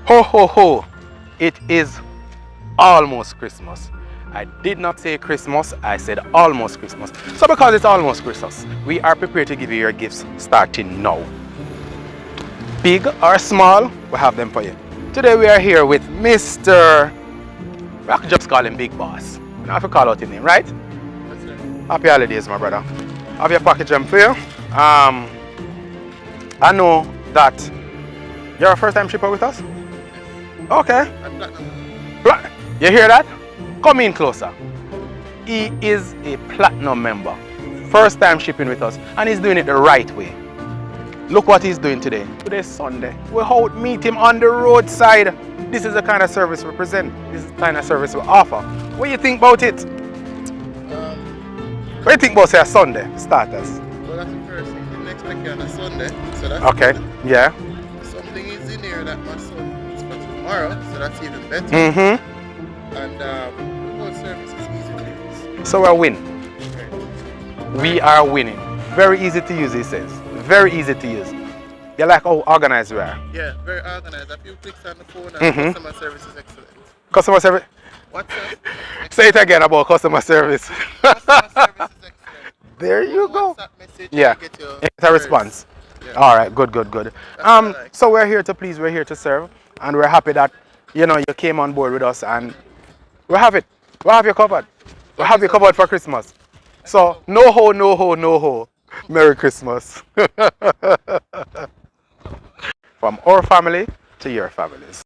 Ho ho ho! It is almost Christmas. I did not say Christmas, I said almost Christmas. So because it's almost Christmas, we are prepared to give you your gifts starting now. Big or small, we have them for you. Today we are here with Mr. I could just call him Big Boss. You don't have to call out his name, right? Yes, sir. Happy holidays, my brother. Have your package them for you. I know that you're a first time shipper with us? Okay. I'm platinum. You hear that? Come in closer. He is a platinum member. First time shipping with us. And he's doing it the right way. Look what he's doing today. Today's Sunday. We'll out meet him on the roadside. This is the kind of service we present. This is the kind of service we offer. What do you think about it? What do you think about say a Sunday starters? Well, that's the first thing. Didn't expect you on a Sunday. So that's Okay. good. Yeah. Something is in here that my son is for tomorrow. So that's even better. Mm-hmm. And the whole service is easy to use. So we're winning. Okay. We are winning. Very easy to use, he says. Very easy to use. You like how organized we are. Yeah, very organized. A few clicks on the phone and customer service is excellent. Customer service. What's up? Say it again about customer service. Customer service is excellent. There you go. WhatsApp message, Yeah. you get your It's a response. Yeah. All right, good, good, good. what I like. So we're here to please, we're here to serve, and we're happy that you came on board with us, and we have it. We have you covered. We have you covered for Christmas. So no ho, no ho, no ho. Merry Christmas. From our family to your families.